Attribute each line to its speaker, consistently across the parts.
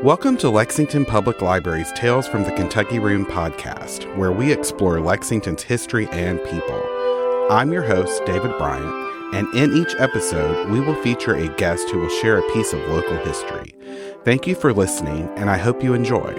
Speaker 1: Welcome to Lexington Public Library's Tales from the Kentucky Room podcast, where we explore Lexington's history and people. I'm your host, David Bryant, and in each episode, we will feature a guest who will share a piece of local history. Thank you for listening, and I hope you enjoy.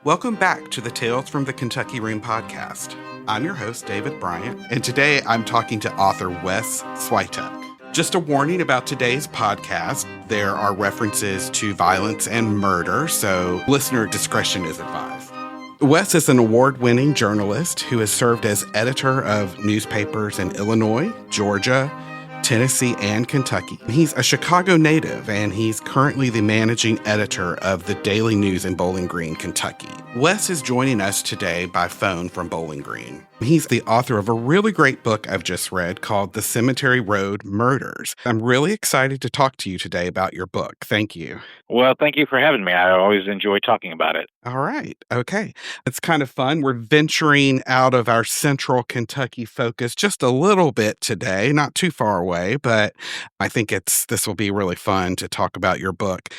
Speaker 1: Welcome back to the Tales from the Kentucky Room podcast. I'm your host, David Bryant, and today I'm talking to author Wes Swietek. Just a warning about today's podcast, there are references to violence and murder, so listener discretion is advised. Wes is an award-winning journalist who has served as editor of newspapers in Illinois, Georgia, Tennessee, and Kentucky. He's a Chicago native, and he's currently the managing editor of the Daily News in Bowling Green, Kentucky. Wes is joining us today by phone from Bowling Green. He's the author of a really great book I've just read called The Cemetery Road Murders. I'm really excited to talk to you today about your book. Thank you.
Speaker 2: Well, thank you for having me. I always enjoy talking about it.
Speaker 1: All right. Okay. It's kind of fun. We're venturing out of our central Kentucky focus just a little bit today, not too far away, but I think this will be really fun to talk about your book.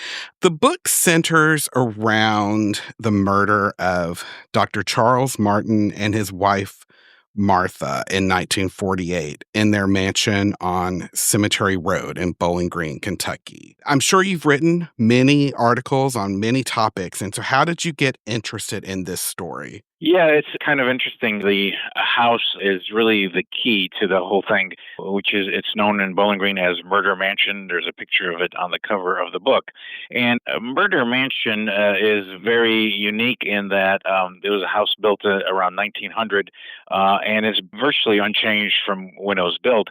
Speaker 1: The book centers around the murder of Dr. Charles Martin and his wife, Martha, in 1948 in their mansion on Cemetery Road in Bowling Green, Kentucky. I'm sure you've written many articles on many topics, and so how did you get interested in this story?
Speaker 2: Yeah, it's kind of interesting. The house is really the key to the whole thing, which is it's known in Bowling Green as Murder Mansion. There's a picture of it on the cover of the book. And Murder Mansion is very unique in that it was a house built around 1900, and it's virtually unchanged from when it was built.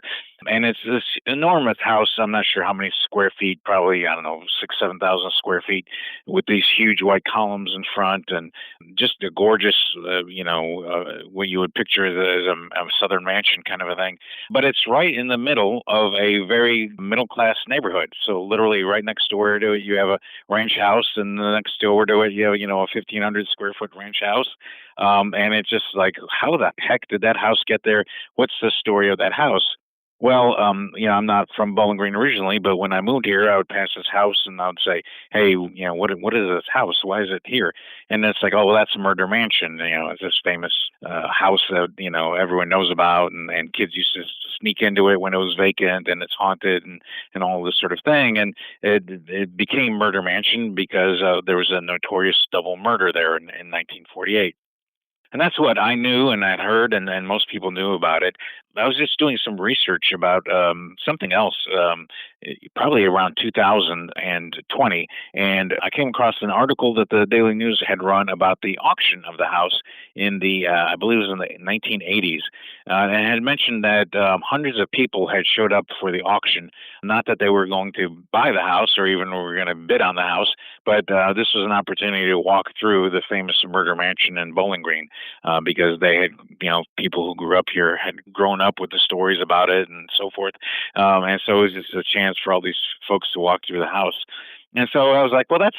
Speaker 2: And it's this enormous house. I'm not sure how many square feet, probably, 7,000 square feet, with these huge white columns in front and just a gorgeous, what you would picture as a Southern mansion kind of a thing. But it's right in the middle of a very middle-class neighborhood. So literally right next door to it, you have a ranch house, and the next door to it, you have, a 1,500 square foot ranch house. And it's just like, how the heck did that house get there? What's the story of that house? Well, I'm not from Bowling Green originally, but when I moved here, I would pass this house and I would say, hey, what is this house? Why is it here? And it's like, oh, well, that's a Murder Mansion. It's this famous house that, everyone knows about, and kids used to sneak into it when it was vacant and it's haunted and all this sort of thing. And it became Murder Mansion because there was a notorious double murder there in 1948. And that's what I knew and I'd heard, and most people knew about it. I was just doing some research about something else, probably around 2020, and I came across an article that the Daily News had run about the auction of the house in the, I believe it was in the 1980s, and it had mentioned that hundreds of people had showed up for the auction, not that they were going to buy the house or even were going to bid on the house, but this was an opportunity to walk through the famous Murder Mansion in Bowling Green, because they had, people who grew up here had grown up with the stories about it and so forth. And so it was just a chance for all these folks to walk through the house. And so I was like, well, that's,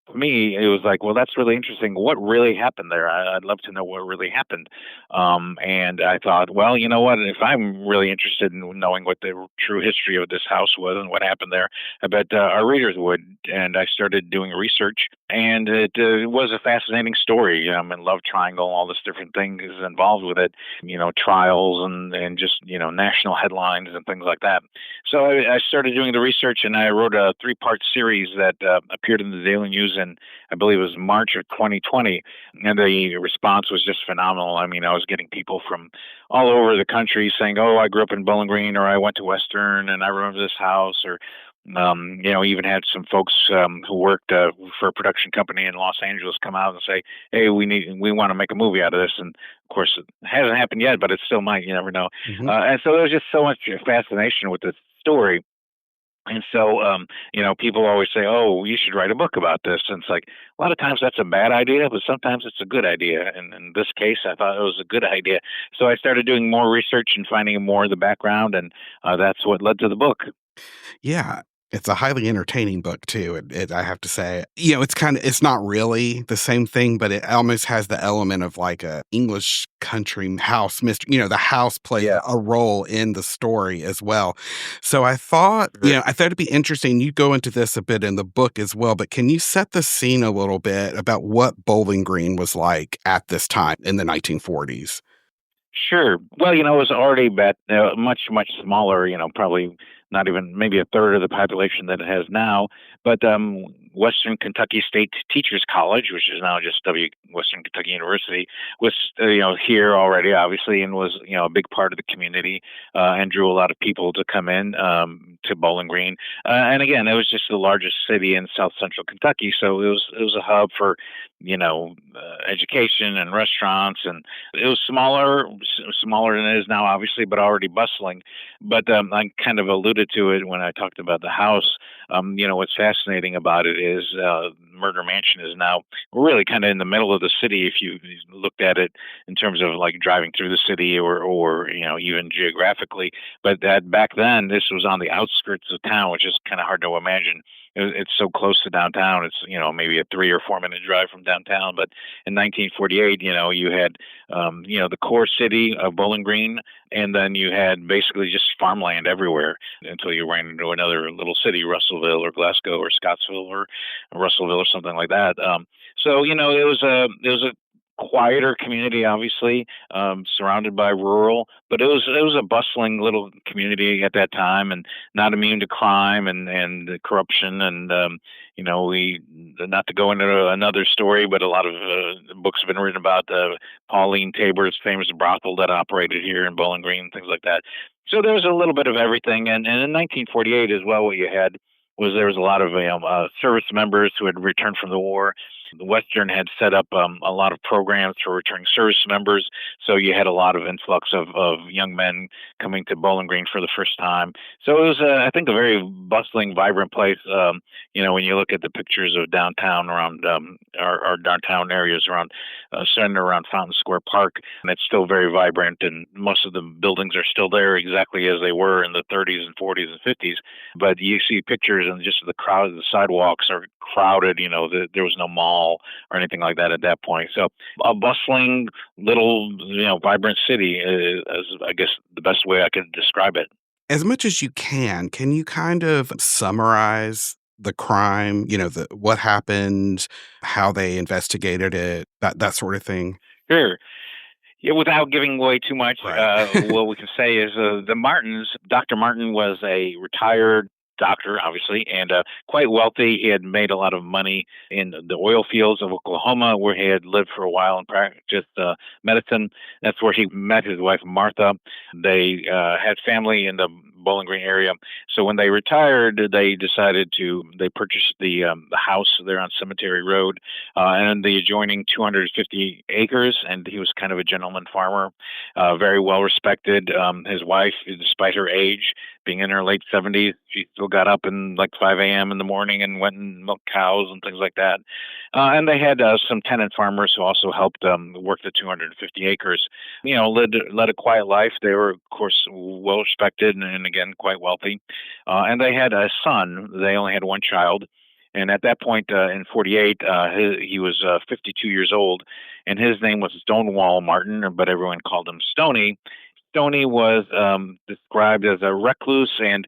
Speaker 2: for me, it was like, well, that's really interesting. What really happened there? I'd love to know what really happened. And I thought, well, you know what? If I'm really interested in knowing what the true history of this house was and what happened there, I bet our readers would. And I started doing research, and it was a fascinating story. And love triangle, all this different things involved with it, trials and just, national headlines and things like that. So I started doing the research, and I wrote a 3-part series that appeared in the Daily News in, I believe it was March of 2020, and the response was just phenomenal. I was getting people from all over the country saying, oh, I grew up in Bowling Green, or I went to Western, and I remember this house, or even had some folks who worked for a production company in Los Angeles come out and say, hey, we want to make a movie out of this. And of course, it hasn't happened yet, but it still might. You never know.
Speaker 1: Mm-hmm.
Speaker 2: And so there's just so much fascination with this story. And so, people always say, oh, you should write a book about this. And it's like, a lot of times that's a bad idea, but sometimes it's a good idea. And in this case, I thought it was a good idea. So I started doing more research and finding more of the background. And that's what led to the book.
Speaker 1: Yeah. It's a highly entertaining book too. I have to say, it's not really the same thing, but it almost has the element of like a English country house mystery. The house plays a role in the story as well. So I thought, I thought it'd be interesting. You go into this a bit in the book as well, but can you set the scene a little bit about what Bowling Green was like at this time in the 1940s?
Speaker 2: Sure. Well, it was already much, much smaller, probably not even maybe a third of the population that it has now. But Western Kentucky State Teachers College, which is now just Western Kentucky University, was, here already, obviously, and was, a big part of the community and drew a lot of people to come in to Bowling Green. And again, it was just the largest city in South Central Kentucky. So it was a hub for, education and restaurants, and it was smaller than it is now, obviously, but already bustling. But I kind of alluded to it when I talked about the house. What's fascinating about it is Murder Mansion is now really kind of in the middle of the city if you looked at it in terms of like driving through the city or even geographically. But that back then, this was on the outskirts of town, which is kind of hard to imagine. It's so close to downtown. It's maybe a 3 or 4 minute drive from downtown. But in 1948, you had the core city of Bowling Green, and then you had basically just farmland everywhere until you ran into another little city, Russellville or Glasgow or Scottsville or Russellville or something like that. So it was a quieter community, obviously, surrounded by rural, but it was a bustling little community at that time, and not immune to crime and corruption. And we, not to go into another story, but a lot of books have been written about Pauline Tabor's famous brothel that operated here in Bowling Green, things like that. So there was a little bit of everything. And in 1948 as well, what you had was there was a lot of service members who had returned from the war. The Western had set up a lot of programs for returning service members, so you had a lot of influx of young men coming to Bowling Green for the first time. So it was, I think, a very bustling, vibrant place. When you look at the pictures of downtown around our downtown areas around centered around Fountain Square Park, and it's still very vibrant, and most of the buildings are still there exactly as they were in the 30s and 40s and 50s. But you see pictures and just the crowd, the sidewalks are crowded. There was no mall or anything like that at that point. So a bustling little, vibrant city is, I guess, the best way I could describe it.
Speaker 1: As much as you can you kind of summarize the crime, what happened, how they investigated it, that sort of thing?
Speaker 2: Sure. Yeah, without giving away too much,
Speaker 1: Right.
Speaker 2: what we can say is the Martins, Dr. Martin was a retired doctor, obviously, and quite wealthy. He had made a lot of money in the oil fields of Oklahoma, where he had lived for a while and practiced medicine. That's where he met his wife, Martha. They had family in the Bowling Green area. So when they retired, they purchased the house there on Cemetery Road and the adjoining 250 acres. And he was kind of a gentleman farmer, very well respected. His wife, despite her age, being in her late 70s, she still got up in like 5 a.m. in the morning and went and milked cows and things like that. And they had some tenant farmers who also helped work the 250 acres. Led a quiet life. They were, of course, well respected and again quite wealthy. And they had a son. They only had one child. And at that point in 48, he was 52 years old, and his name was Stonewall Martin, but everyone called him Stony. Stoney was described as a recluse, and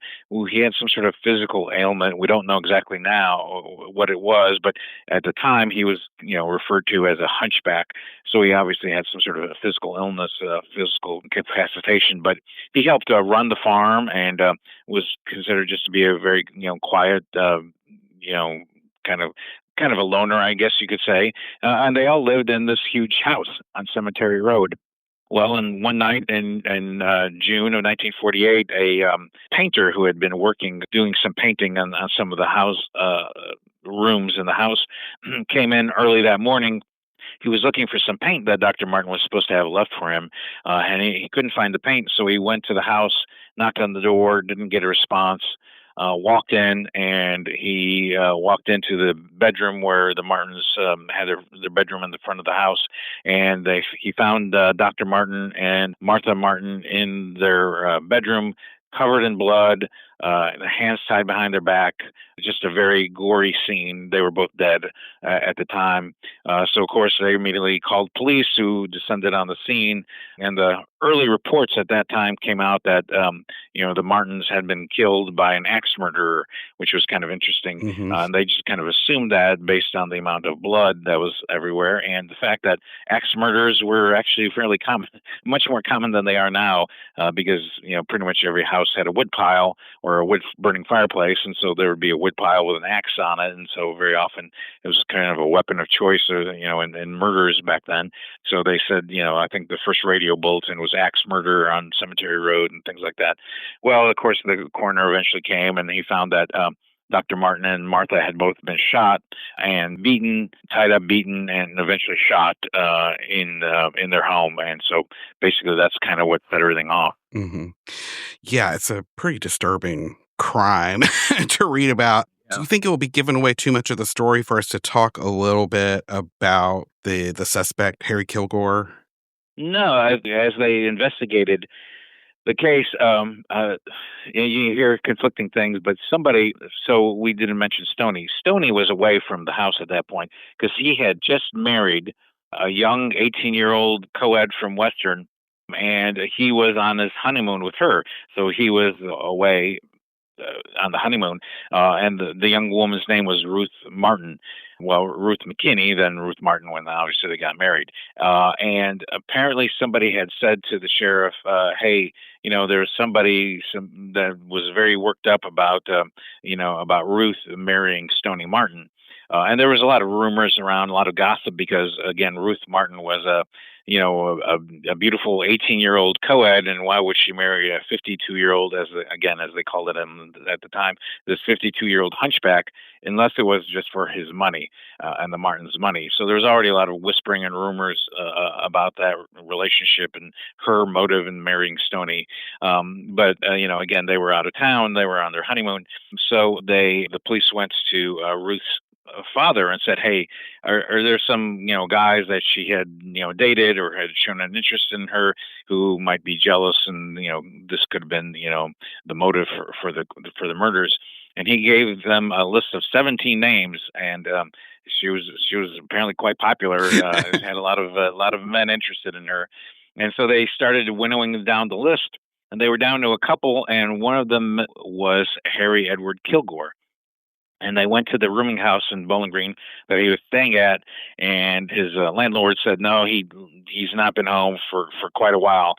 Speaker 2: he had some sort of physical ailment. We don't know exactly now what it was, but at the time he was, referred to as a hunchback. So he obviously had some sort of a physical illness, physical incapacitation. But he helped run the farm and was considered just to be a very, quiet, kind of a loner, I guess you could say. And they all lived in this huge house on Cemetery Road. Well, and one night in June of 1948, a painter who had been doing some painting on some of the house rooms in the house, came in early that morning. He was looking for some paint that Dr. Martin was supposed to have left for him, and he couldn't find the paint. So he went to the house, knocked on the door, didn't get a response. Walked in, and he walked into the bedroom where the Martins had their bedroom in the front of the house, and he found Dr. Martin and Martha Martin in their bedroom, covered in blood, the hands tied behind their back. Just a very gory scene. They were both dead at the time. So, of course, they immediately called police, who descended on the scene. And the early reports at that time came out that, the Martins had been killed by an axe murderer, which was kind of interesting.
Speaker 1: Mm-hmm.
Speaker 2: And they just kind of assumed that based on the amount of blood that was everywhere and the fact that axe murders were actually fairly common, much more common than they are now, because, pretty much every house had a wood pile or a wood burning fireplace. And so there would be a wood pile with an axe on it. And so very often it was kind of a weapon of choice, in murders back then. So they said, I think the first radio bulletin was axe murder on Cemetery Road and things like that. Well, of course, the coroner eventually came and he found that Dr. Martin and Martha had both been shot and beaten, tied up, beaten, and eventually shot in their home. And so basically that's kind of what set everything off.
Speaker 1: Mm-hmm. Yeah, it's a pretty disturbing crime to read about. Yeah. Do you think it will be giving away too much of the story for us to talk a little bit about the suspect, Harry Kilgore?
Speaker 2: No, as they investigated the case, you hear conflicting things, but so we didn't mention Stoney. Stoney was away from the house at that point because he had just married a young 18-year-old co-ed from Western, and he was on his honeymoon with her. So he was away on the honeymoon, and the young woman's name was Ruth Martin. Well, Ruth McKinney, then Ruth Martin, when obviously they got married. And apparently somebody had said to the sheriff, hey, there's somebody that was very worked up about Ruth marrying Stoney Martin. And there was a lot of rumors around, a lot of gossip, because again, Ruth Martin was a beautiful 18-year-old co-ed, and why would she marry a 52-year-old, as they called it at the time, this 52-year-old hunchback, unless it was just for his money and the Martins' money. So there was already a lot of whispering and rumors about that relationship and her motive in marrying Stoney. But again, they were out of town, they were on their honeymoon, so the police went to Ruth's father and said, hey, are there some guys that she had dated or had shown an interest in her who might be jealous, and this could have been the motive for the murders. And he gave them a list of 17 names, and she was apparently quite popular. Had a lot of men interested in her, and so they started winnowing down the list, and they were down to a couple, and one of them was Harry Edward Kilgore. And they went to the rooming house in Bowling Green that he was staying at, and his landlord said, no, he's not been home for quite a while.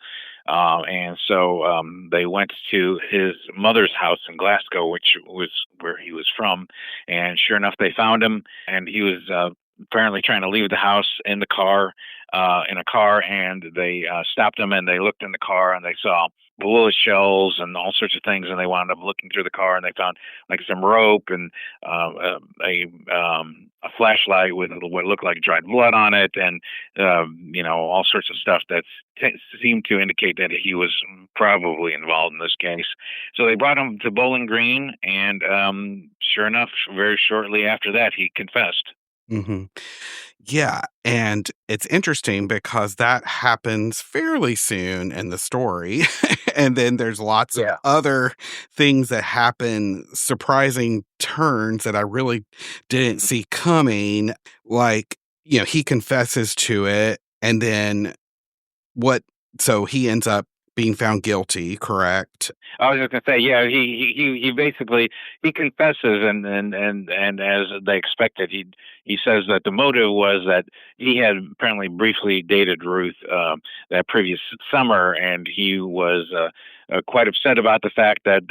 Speaker 2: And so they went to his mother's house in Glasgow, which was where he was from. And sure enough, they found him, and he was apparently trying to leave the house in a car, and they stopped him, and they looked in the car, and they saw bullet shells and all sorts of things, and they wound up looking through the car, and they found like some rope and a flashlight with what looked like dried blood on it, and all sorts of stuff that seemed to indicate that he was probably involved in this case. So they brought him to Bowling Green, and sure enough, very shortly after that, he confessed.
Speaker 1: Mm-hmm. Yeah, and it's interesting because that happens fairly soon in the story. And then there's lots of other things that happen, surprising turns that I really didn't see coming. Like, he confesses to it, and then so he ends up being found guilty, correct?
Speaker 2: I was just gonna say, yeah, he basically he confesses, and as they expected, he says that the motive was that he had apparently briefly dated Ruth that previous summer, and he was quite upset about the fact that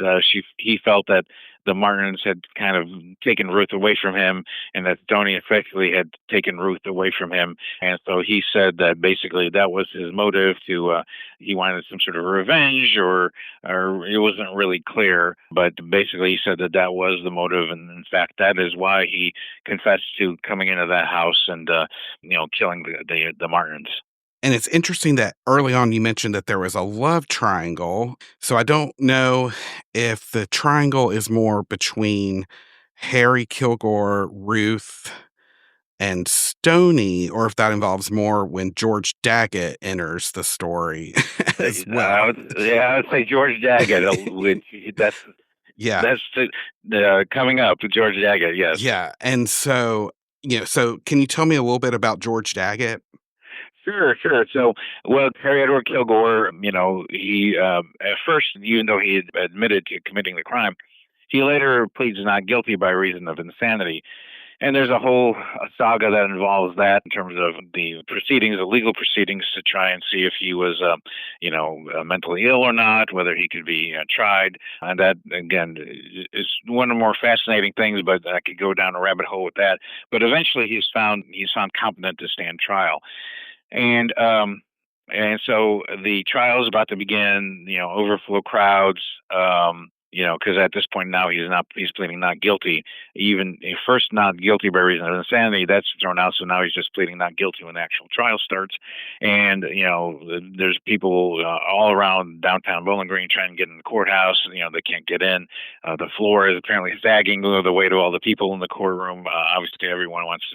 Speaker 2: he felt that the Martins had kind of taken Ruth away from him, and that Stoney effectively had taken Ruth away from him. And so he said that basically that was his motive he wanted some sort of revenge, or it wasn't really clear, but basically he said that was the motive. And in fact, that is why he confessed to coming into that house and, killing the Martins.
Speaker 1: And it's interesting that early on you mentioned that there was a love triangle. So I don't know if the triangle is more between Harry Kilgore, Ruth, and Stoney, or if that involves more when George Daggett enters the story as well.
Speaker 2: I would say George Daggett, which
Speaker 1: Yeah.
Speaker 2: That's the coming up with George Daggett. Yes.
Speaker 1: Yeah. And so, so can you tell me a little bit about George Daggett?
Speaker 2: Sure, sure. So, well, Harry Edward Kilgore, he at first, even though he had admitted to committing the crime, he later pleads not guilty by reason of insanity. And there's a whole saga that involves that in terms of the proceedings, the legal proceedings, to try and see if he was, mentally ill or not, whether he could be tried. And that, again, is one of the more fascinating things. But I could go down a rabbit hole with that. But eventually, he's found competent to stand trial. And so the trial is about to begin. Overflow crowds. Because at this point now he's pleading not guilty. Even first not guilty by reason of insanity, that's thrown out. So now he's just pleading not guilty when the actual trial starts. And there's people all around downtown Bowling Green trying to get in the courthouse. They can't get in. The floor is apparently sagging the weight of all the people in the courtroom. Obviously, everyone wants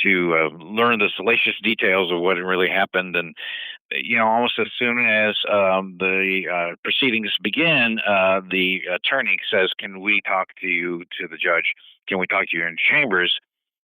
Speaker 2: to learn the salacious details of what really happened. And almost as soon as the proceedings begin, the attorney says, "Can we talk to you, to the judge? Can we talk to you in chambers?"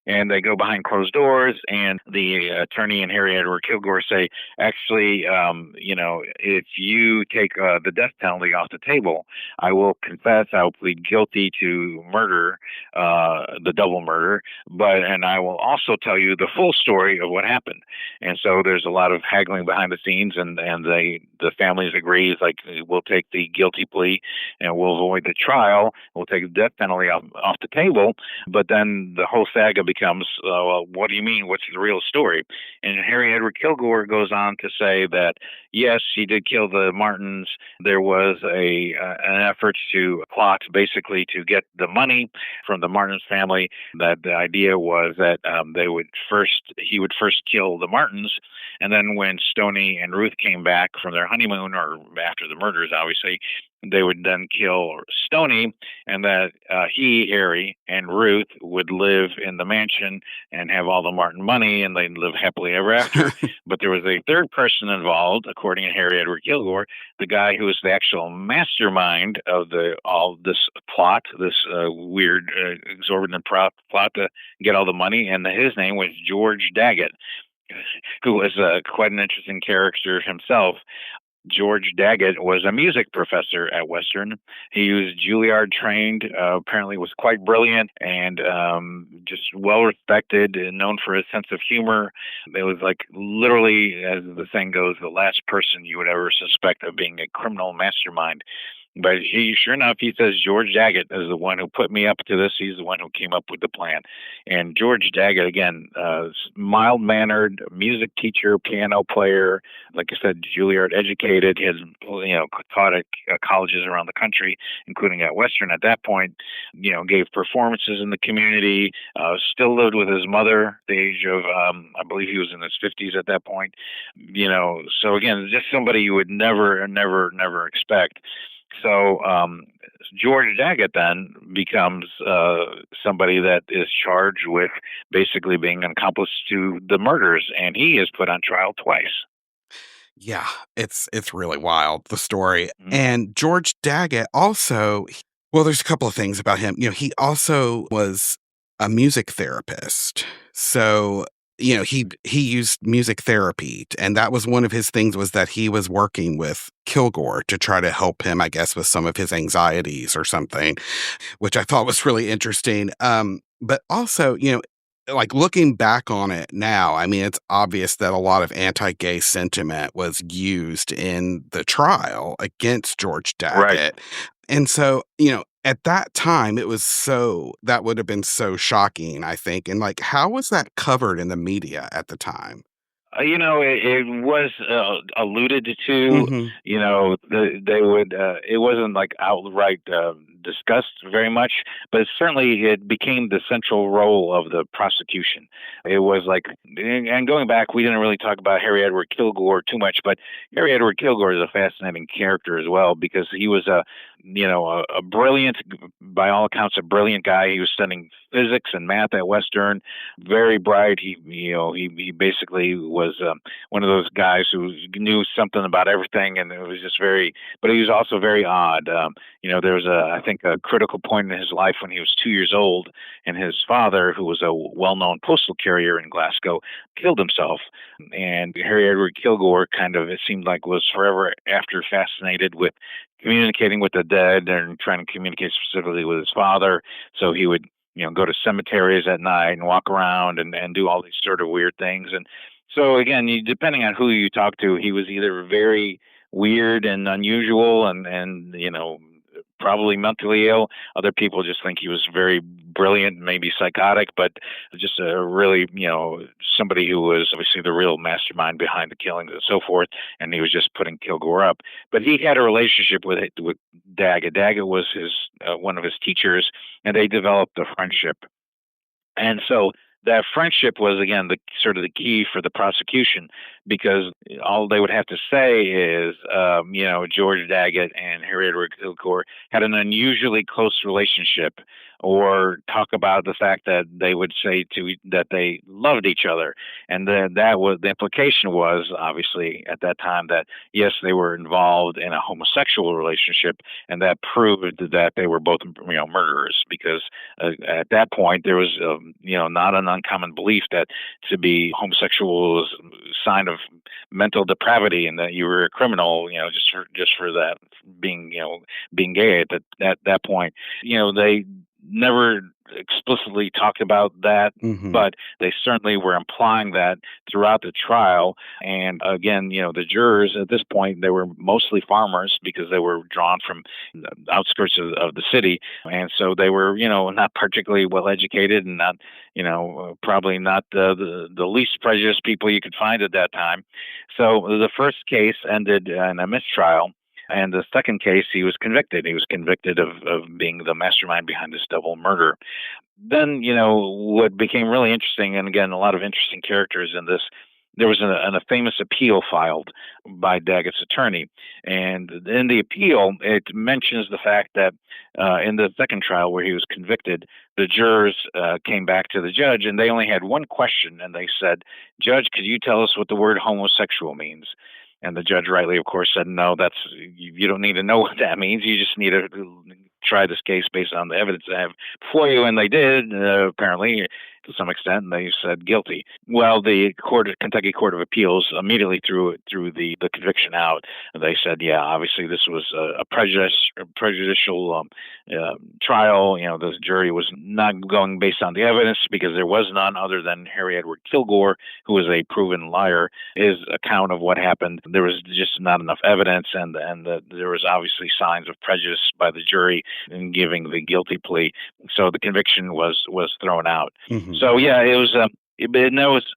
Speaker 2: And they go behind closed doors, and the attorney and Harry Edward Kilgore say, "Actually, if you take the death penalty off the table, I will confess. I will plead guilty to murder, the double murder, and I will also tell you the full story of what happened." And so there's a lot of haggling behind the scenes, and the families agree. It's like, we'll take the guilty plea, and we'll avoid the trial. We'll take the death penalty off the table. But then the whole saga becomes, well, what do you mean? What's the real story? And Harry Edward Kilgore goes on to say that, yes, he did kill the Martins. There was an effort to plot basically to get the money from the Martins family. That the idea was that he would first kill the Martins, and then when Stoney and Ruth came back from their honeymoon, or after the murders, obviously, they would then kill Stoney, and that Harry, and Ruth would live in the mansion and have all the Martin money, and they'd live happily ever after. But there was a third person involved, according to Harry Edward Kilgore, the guy who was the actual mastermind of all this plot, this weird, exorbitant plot to get all the money, and his name was George Daggett, who was quite an interesting character himself. George Daggett was a music professor at Western. He was Juilliard trained, apparently was quite brilliant, and just well respected and known for his sense of humor. It was like, literally, as the saying goes, the last person you would ever suspect of being a criminal mastermind. But sure enough, he says George Daggett is the one who put me up to this. He's the one who came up with the plan. And George Daggett, again, mild-mannered music teacher, piano player, like I said, Juilliard educated. He has, taught at colleges around the country, including at Western at that point. Gave performances in the community. Still lived with his mother at the age of, I believe he was in his 50s at that point. So again, just somebody you would never expect. So George Daggett then becomes somebody that is charged with basically being an accomplice to the murders, and he is put on trial twice.
Speaker 1: Yeah, it's really wild, the story.
Speaker 2: Mm-hmm.
Speaker 1: And George Daggett also, well, there's a couple of things about him. He also was a music therapist. So, he used music therapy, and that was one of his things, was that he was working with Kilgore to try to help him, I guess, with some of his anxieties or something, which I thought was really interesting. But also, like, looking back on it now, I mean, it's obvious that a lot of anti-gay sentiment was used in the trial against George Daggett.
Speaker 2: Right.
Speaker 1: And so, at that time, that would have been so shocking, I think. And like, how was that covered in the media at the time?
Speaker 2: It was alluded to.
Speaker 1: Mm-hmm.
Speaker 2: They would. It wasn't like outright discussed very much, but certainly it became the central role of the prosecution. It was like, and going back, we didn't really talk about Harry Edward Kilgore too much, but Harry Edward Kilgore is a fascinating character as well, because he was a brilliant, by all accounts, a brilliant guy. He was studying physics and math at Western, very bright. He basically was one of those guys who knew something about everything, and it was just but he was also very odd. There was I think think, a critical point in his life when he was 2 years old, and his father, who was a well-known postal carrier in Glasgow, killed himself. And Harry Edward Kilgore kind of, it seemed like, was forever after fascinated with communicating with the dead and trying to communicate specifically with his father. So he would, go to cemeteries at night and walk around and do all these sort of weird things. And so again, depending on who you talk to, he was either very weird and unusual and probably mentally ill. Other people just think he was very brilliant, maybe psychotic, but just a really, somebody who was obviously the real mastermind behind the killings and so forth. And he was just putting Kilgore up. But he had a relationship with Daggett. Daggett was one of his teachers, and they developed a friendship. And so that friendship was, again, the sort of the key for the prosecution, because all they would have to say is, George Daggett and Harry Edward Kilgore had an unusually close relationship, or talk about the fact that they would say that they loved each other. And then the implication was, obviously, at that time, that yes, they were involved in a homosexual relationship, and that proved that they were both, murderers, because at that point there was, not an uncommon belief that to be homosexual was a sign of mental depravity, and that you were a criminal, just for that being gay at that point. They never explicitly talked about that, but they certainly were implying that throughout the trial. And again, the jurors at this point, they were mostly farmers, because they were drawn from the outskirts of the city. And so they were, not particularly well educated, and not, probably not the least prejudiced people you could find at that time. So the first case ended in a mistrial. And the second case, he was convicted. He was convicted of being the mastermind behind this double murder. Then, what became really interesting, and again, a lot of interesting characters in this, there was a famous appeal filed by Daggett's attorney. And in the appeal, it mentions the fact that in the second trial where he was convicted, the jurors came back to the judge, and they only had one question. And they said, "Judge, could you tell us what the word homosexual means?" And the judge rightly, of course, said, "No, you don't need to know what that means. You just need to try this case based on the evidence I have before you." And they did, apparently, to some extent, and they said guilty. Well, the Kentucky Court of Appeals immediately threw the conviction out. And they said, yeah, obviously this was a prejudicial trial. The jury was not going based on the evidence, because there was none other than Harry Edward Kilgore, who was a proven liar. His account of what happened, there was just not enough evidence, and there was obviously signs of prejudice by the jury in giving the guilty plea. So the conviction was thrown out. So yeah, it was.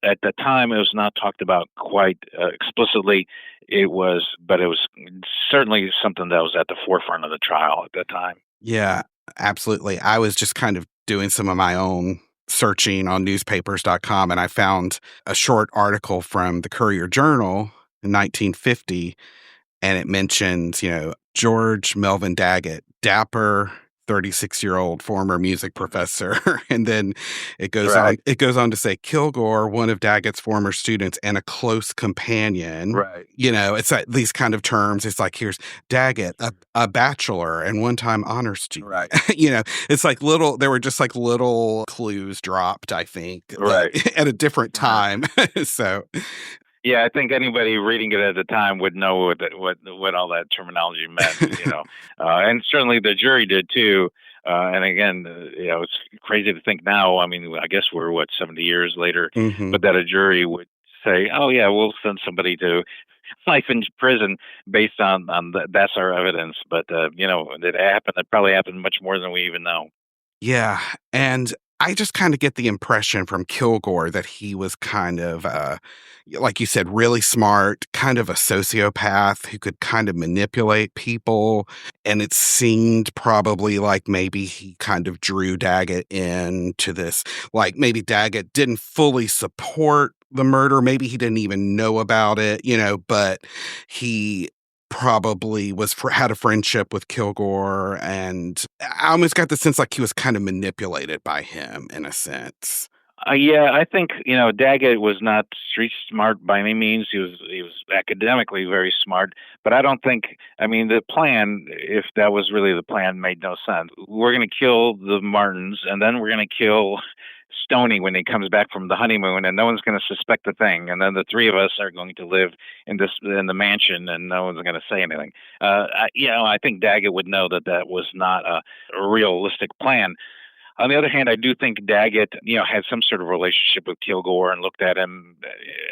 Speaker 2: At the time, it was not talked about quite explicitly. But it was certainly something that was at the forefront of the trial at that time.
Speaker 1: Yeah, absolutely. I was just kind of doing some of my own searching on newspapers.com, and I found a short article from the Courier-Journal in 1950, and it mentions, George Melvin Daggett, dapper 36-year-old former music professor. And then it goes on to say Kilgore, one of Daggett's former students and a close companion.
Speaker 2: Right.
Speaker 1: It's like these kind of terms. It's like, here's Daggett, a bachelor and one-time honor student.
Speaker 2: Right.
Speaker 1: It's like there were just like little clues dropped, I think, at a different time. So
Speaker 2: yeah, I think anybody reading it at the time would know what all that terminology meant, and certainly the jury did too. And again, it's crazy to think now. I mean, I guess we're 70 years later, but that a jury would say, "Oh yeah, we'll send somebody to life in prison based on that's our evidence." But it happened. It probably happened much more than we even know.
Speaker 1: Yeah, and I just kind of get the impression from Kilgore that he was kind of, like you said, really smart, kind of a sociopath who could kind of manipulate people. And it seemed probably like maybe he kind of drew Daggett into this, like maybe Daggett didn't fully support the murder. Maybe he didn't even know about it, but he probably had a friendship with Kilgore, and I almost got the sense like he was kind of manipulated by him in a sense.
Speaker 2: Yeah, I think Daggett was not street smart by any means. He was academically very smart, but I don't think. I mean, the plan, if that was really the plan, made no sense. We're going to kill the Martins, and then we're going to kill Stoney when he comes back from the honeymoon, and no one's going to suspect a thing. And then the three of us are going to live in the mansion, and no one's going to say anything. I think Daggett would know that that was not a realistic plan. On the other hand, I do think Daggett, had some sort of relationship with Kilgore and looked at him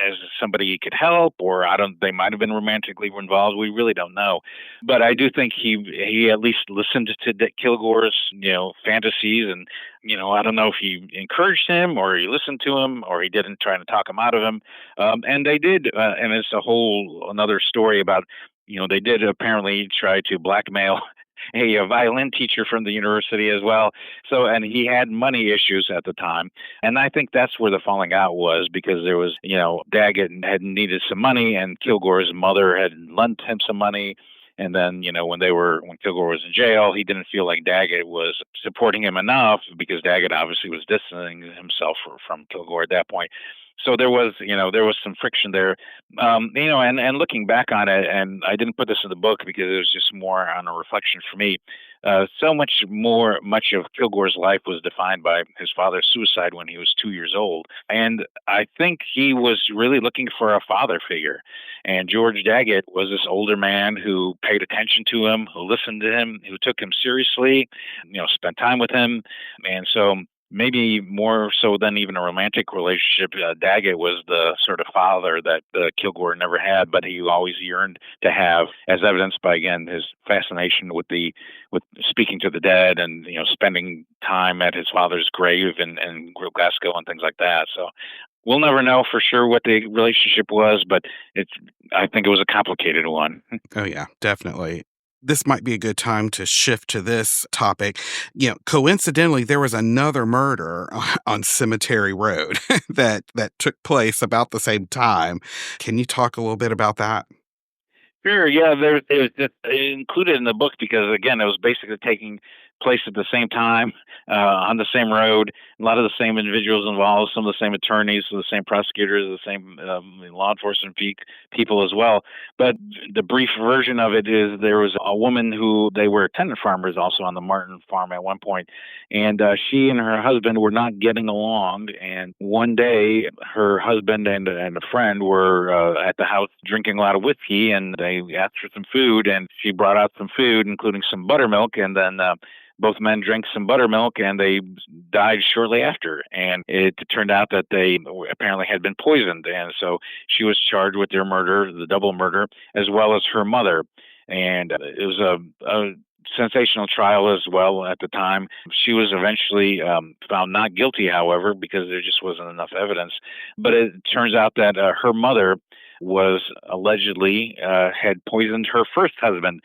Speaker 2: as somebody he could help, or I don't. They might have been romantically involved. We really don't know, but I do think he at least listened to Kilgore's fantasies, and I don't know if he encouraged him or he listened to him or he didn't try to talk him out of him. And they did, and it's a whole another story about they did apparently try to blackmail a violin teacher from the university as well. So, and he had money issues at the time. And I think that's where the falling out was, because there was, Daggett had needed some money and Kilgore's mother had lent him some money. And then, when Kilgore was in jail, he didn't feel like Daggett was supporting him enough, because Daggett obviously was distancing himself from Kilgore at that point. So there was some friction there, and looking back on it, and I didn't put this in the book because it was just more on a reflection for me. Much of Kilgore's life was defined by his father's suicide when he was 2 years old, and I think he was really looking for a father figure. And George Daggett was this older man who paid attention to him, who listened to him, who took him seriously, spent time with him, and so maybe more so than even a romantic relationship, Daggett was the sort of father that Kilgore never had, but he always yearned to have, as evidenced by, again, his fascination with speaking to the dead, and spending time at his father's grave in Glasgow and things like that. So we'll never know for sure what the relationship was, but I think it was a complicated one.
Speaker 1: Oh, yeah, definitely. This might be a good time to shift to this topic. Coincidentally, there was another murder on Cemetery Road that took place about the same time. Can you talk a little bit about that?
Speaker 2: Sure, yeah, it was just included in the book because, again, it was basically taking place at the same time, on the same road. A lot of the same individuals involved, some of the same attorneys, the same prosecutors, the same law enforcement people as well. But the brief version of it is there was a woman who, they were tenant farmers also on the Martin farm at one point, and she and her husband were not getting along. And one day, her husband and a friend were at the house drinking a lot of whiskey, and they asked for some food, and she brought out some food, including some buttermilk, and then both men drank some buttermilk and they died shortly after. And it turned out that they apparently had been poisoned. And so she was charged with their murder, the double murder, as well as her mother. And it was a sensational trial as well at the time. She was eventually found not guilty, however, because there just wasn't enough evidence. But it turns out that her mother was allegedly had poisoned her first husband.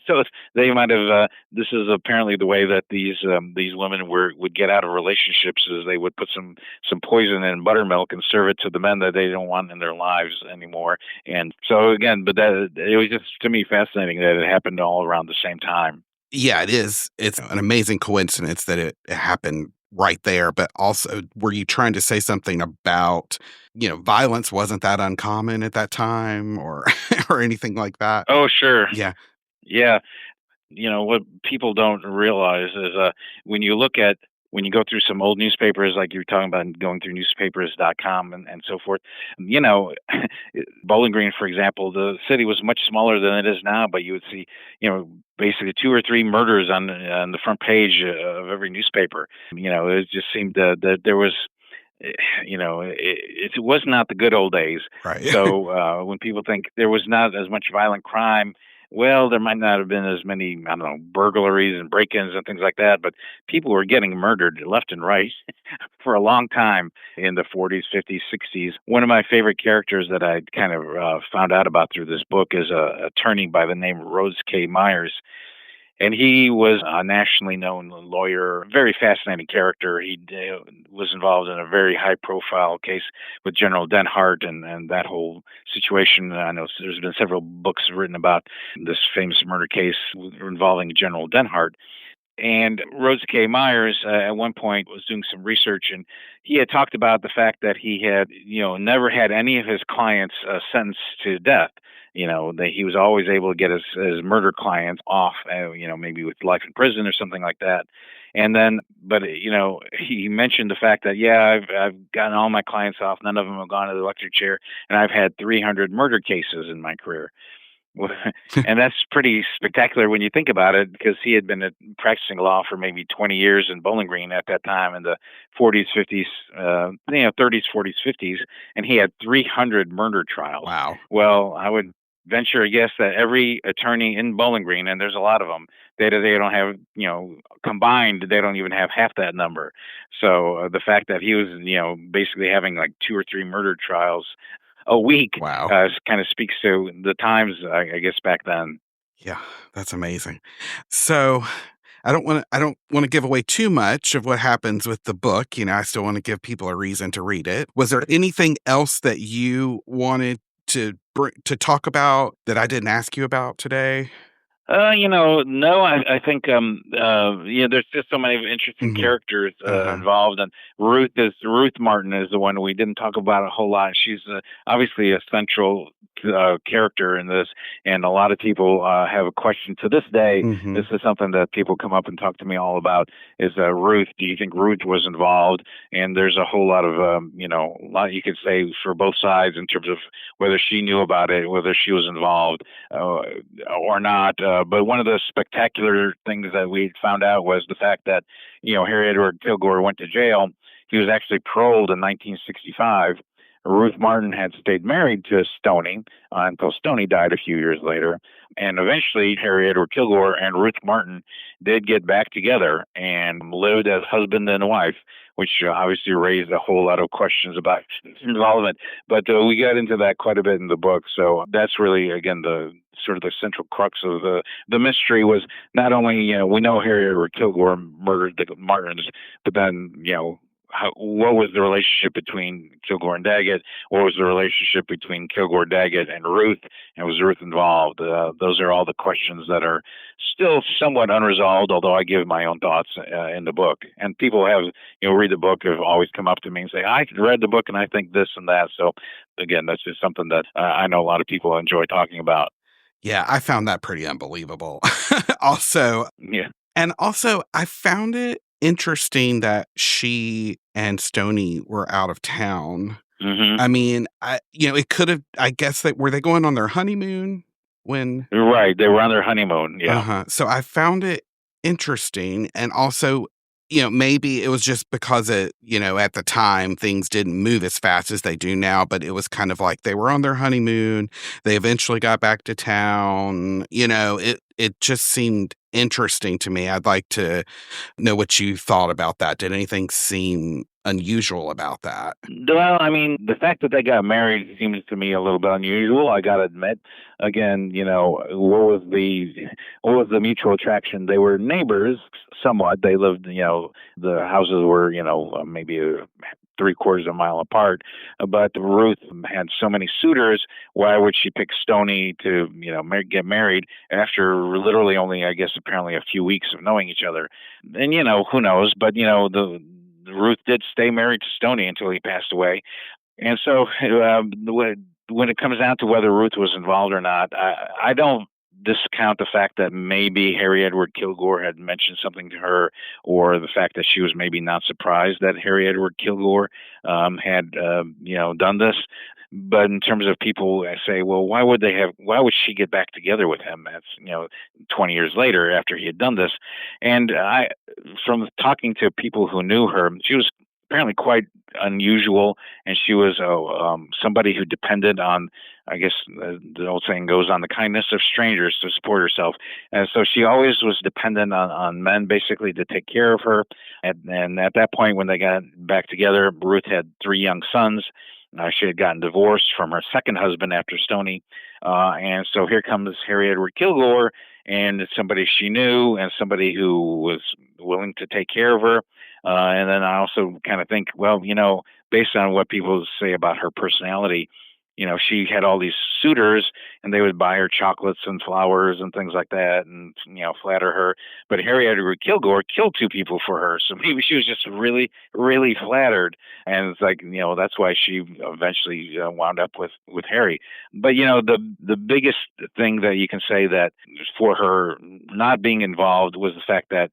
Speaker 2: So they might have. This is apparently the way that these women would get out of relationships, is they would put some poison in buttermilk and serve it to the men that they don't want in their lives anymore. And so again, but that it was just, to me, fascinating that it happened all around the same time.
Speaker 1: Yeah, it is. It's an amazing coincidence that it happened right there. But also, were you trying to say something about, violence wasn't that uncommon at that time, or or anything like that?
Speaker 2: Oh, sure.
Speaker 1: Yeah.
Speaker 2: Yeah. What people don't realize is when you look at when you go through some old newspapers, like you were talking about, going through newspapers.com and so forth, Bowling Green, for example, the city was much smaller than it is now, but you would see, basically 2 or 3 murders on the front page of every newspaper. It just seemed that there was, it was not the good old days.
Speaker 1: Right.
Speaker 2: So when people think there was not as much violent crime, well, there might not have been as many, I don't know, burglaries and break-ins and things like that, but people were getting murdered left and right for a long time in the 40s, 50s, 60s. One of my favorite characters that I kind of found out about through this book is a attorney by the name of Rhodes K. Myers. And he was a nationally known lawyer, very fascinating character. He was involved in a very high-profile case with General Denhart and that whole situation. I know there's been several books written about this famous murder case involving General Denhart. And Rhodes K. Myers, at one point, was doing some research, and he had talked about the fact that he had, never had any of his clients sentenced to death. That he was always able to get his murder clients off, maybe with life in prison or something like that. And then, but he mentioned the fact that I've gotten all my clients off. None of them have gone to the electric chair, and I've had 300 murder cases in my career. And that's pretty spectacular when you think about it, because he had been practicing law for maybe 20 years in Bowling Green at that time in the 40s, 50s, 30s, 40s, 50s, and he had 300 murder trials.
Speaker 1: Wow.
Speaker 2: Well, I would venture a guess that every attorney in Bowling Green, and there's a lot of them, they don't have, combined, they don't even have half that number. So the fact that he was, basically having like 2 or 3 murder trials a week,
Speaker 1: Wow.
Speaker 2: kind of speaks to the times, I guess, back then.
Speaker 1: Yeah, that's amazing. So I don't want to give away too much of what happens with the book. I still want to give people a reason to read it. Was there anything else that you wanted to talk about that I didn't ask you about today?
Speaker 2: No, I think, there's just so many interesting
Speaker 1: Mm-hmm.
Speaker 2: characters
Speaker 1: Uh-huh.
Speaker 2: involved, and Ruth Martin is the one we didn't talk about a whole lot. She's obviously a central character in this, and a lot of people have a question to this day.
Speaker 1: Mm-hmm.
Speaker 2: This is something that people come up and talk to me all about. Is Ruth? Do you think Ruth was involved? And there's a whole lot of, a lot you could say for both sides in terms of whether she knew about it, whether she was involved or not. But one of the spectacular things that we found out was the fact that, Harry Edward Kilgore went to jail. He was actually paroled in 1965. Ruth Martin had stayed married to Stoney until Stoney died a few years later. And eventually, Harry Edward Kilgore and Ruth Martin did get back together and lived as husband and wife, which obviously raised a whole lot of questions about involvement. But we got into that quite a bit in the book. So that's really, again, the sort of the central crux of the mystery was not only, we know Harry Edward Kilgore murdered the Martins, but then, what was the relationship between Kilgore and Daggett? What was the relationship between Kilgore, Daggett, and Ruth? And was Ruth involved? Those are all the questions that are still somewhat unresolved, although I give my own thoughts in the book. And people have, read the book, have always come up to me and say, I read the book and I think this and that. So, again, that's just something that I know a lot of people enjoy talking about.
Speaker 1: Yeah, I found that pretty unbelievable. Also,
Speaker 2: Yeah.
Speaker 1: and also, I found it interesting that she and Stoney were out of town.
Speaker 2: Mm-hmm.
Speaker 1: I mean, it could have, I guess were they going on their honeymoon when?
Speaker 2: Right. They were on their honeymoon. Yeah.
Speaker 1: Uh-huh. So I found it interesting. And also, maybe it was just because at the time things didn't move as fast as they do now, but it was kind of like they were on their honeymoon. They eventually got back to town. It just seemed interesting to me. I'd like to know what you thought about that. Did anything seem unusual about that?
Speaker 2: Well, I mean, the fact that they got married seems to me a little bit unusual. I got to admit. Again, what was the mutual attraction? They were neighbors somewhat. They lived, the houses were, maybe 3/4 of a mile apart. But Ruth had so many suitors. Why would she pick Stoney to, get married after literally only, I guess, apparently a few weeks of knowing each other? And, who knows? But, Ruth did stay married to Stoney until he passed away. And so when it comes down to whether Ruth was involved or not, I don't discount the fact that maybe Harry Edward Kilgore had mentioned something to her, or the fact that she was maybe not surprised that Harry Edward Kilgore had done this. But in terms of people say, well, why would she get back together with him? That's 20 years later after he had done this. And from talking to people who knew her, she was apparently quite unusual, and she was somebody who depended on, I guess the old saying goes, on the kindness of strangers to support herself. And so she always was dependent on men, basically, to take care of her. And at that point, when they got back together, Ruth had 3 young sons. She had gotten divorced from her second husband after Stoney. And so here comes Harry Edward Kilgore, and it's somebody she knew and somebody who was willing to take care of her. And then I also kind of think, well, based on what people say about her personality, she had all these suitors, and they would buy her chocolates and flowers and things like that, and flatter her. But Harry Edward Kilgore killed 2 people for her, so maybe she was just really, really flattered, and it's like that's why she eventually wound up with Harry. But the biggest thing that you can say that for her not being involved was the fact that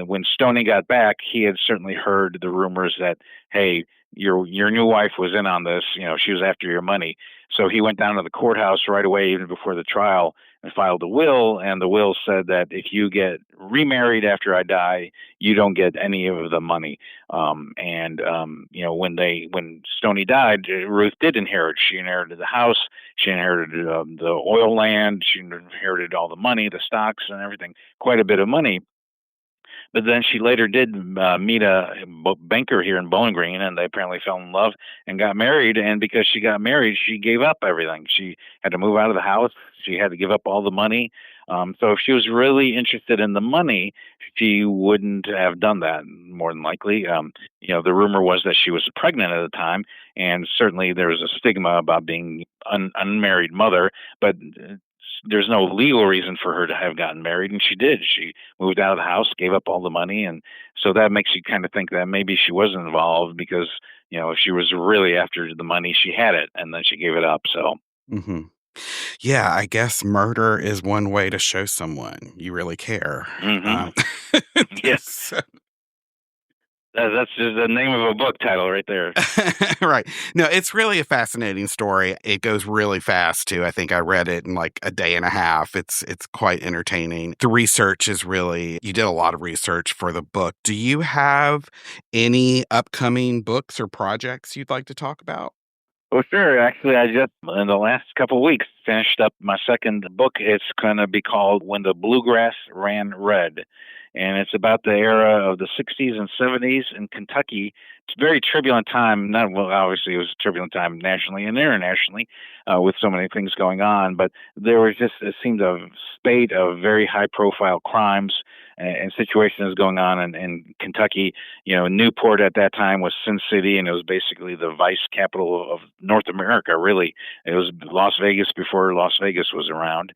Speaker 2: when Stoney got back, he had certainly heard the rumors that, hey, your new wife was in on this. She was after your money. So he went down to the courthouse right away, even before the trial, and filed a will. And the will said that if you get remarried after I die, you don't get any of the money. When Stoney died, Ruth did inherit. She inherited the house. She inherited the oil land. She inherited all the money, the stocks, and everything. Quite a bit of money. But then she later did meet a banker here in Bowling Green, and they apparently fell in love and got married. And because she got married, she gave up everything. She had to move out of the house. She had to give up all the money. So if she was really interested in the money, she wouldn't have done that, more than likely. The rumor was that she was pregnant at the time, and certainly there was a stigma about being unmarried mother, but there's no legal reason for her to have gotten married, and she did. She moved out of the house, gave up all the money, and so that makes you kind of think that maybe she wasn't involved because, if she was really after the money, she had it, and then she gave it up. So,
Speaker 1: Mm-hmm. Yeah, I guess murder is one way to show someone you really care.
Speaker 2: Yes. That's just the name of a book title right there.
Speaker 1: Right. No, it's really a fascinating story. It goes really fast, too. I think I read it in like a day and a half. It's quite entertaining. The research is you did a lot of research for the book. Do you have any upcoming books or projects you'd like to talk about?
Speaker 2: Well, sure. Actually, I just, in the last couple of weeks, finished up my second book. It's going to be called When the Bluegrass Ran Red. And it's about the era of the 60s and 70s in Kentucky. It's a very turbulent time. Obviously, it was a turbulent time nationally and internationally with so many things going on. But there was it seemed a spate of very high-profile crimes and situations going on in Kentucky. Newport at that time was Sin City, and it was basically the vice capital of North America, really. It was Las Vegas before Las Vegas was around.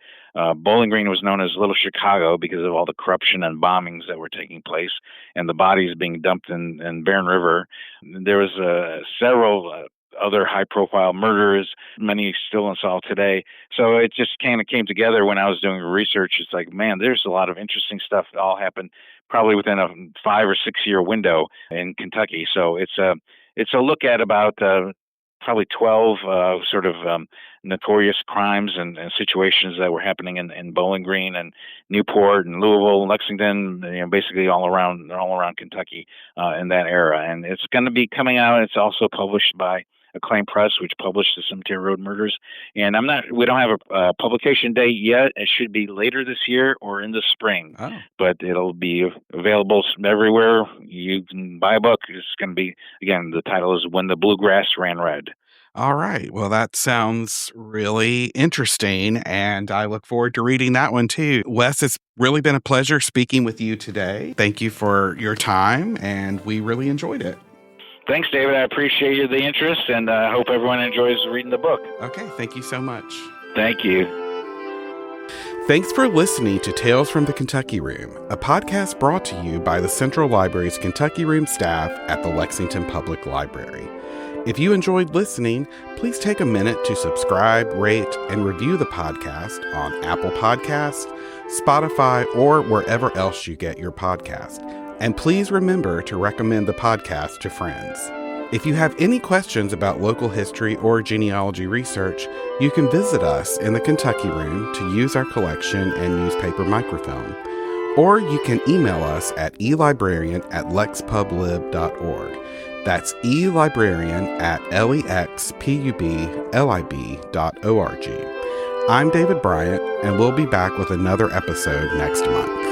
Speaker 2: Bowling Green was known as Little Chicago because of all the corruption and bombings that were taking place and the bodies being dumped in Barren River. There was several other high-profile murders, many still unsolved today. So it just kind of came together when I was doing research. It's like, man, there's a lot of interesting stuff that all happened probably within a 5 or 6 year window in Kentucky. So it's a look at about probably 12 notorious crimes and situations that were happening in Bowling Green and Newport and Louisville and Lexington, basically all around Kentucky in that era. And it's going to be coming out. It's also published by Acclaim Press, which published the Cemetery Road Murders. And we don't have a publication date yet. It should be later this year or in the spring, but it'll be available everywhere you can buy a book. It's going to be, again, the title is When the Bluegrass Ran Red.
Speaker 1: All right. Well, that sounds really interesting, and I look forward to reading that one too. Wes, it's really been a pleasure speaking with you today. Thank you for your time, and we really enjoyed it.
Speaker 2: Thanks, David. I appreciate the interest, and I hope everyone enjoys reading the book.
Speaker 1: Okay. Thank you so much.
Speaker 2: Thank you.
Speaker 1: Thanks for listening to Tales from the Kentucky Room, a podcast brought to you by the Central Library's Kentucky Room staff at the Lexington Public Library. If you enjoyed listening, please take a minute to subscribe, rate, and review the podcast on Apple Podcasts, Spotify, or wherever else you get your podcast. And please remember to recommend the podcast to friends. If you have any questions about local history or genealogy research, you can visit us in the Kentucky Room to use our collection and newspaper microfilm. Or you can email us at elibrarian@lexpublib.org. That's elibrarian@lexpublib.org. I'm David Bryant, and we'll be back with another episode next month.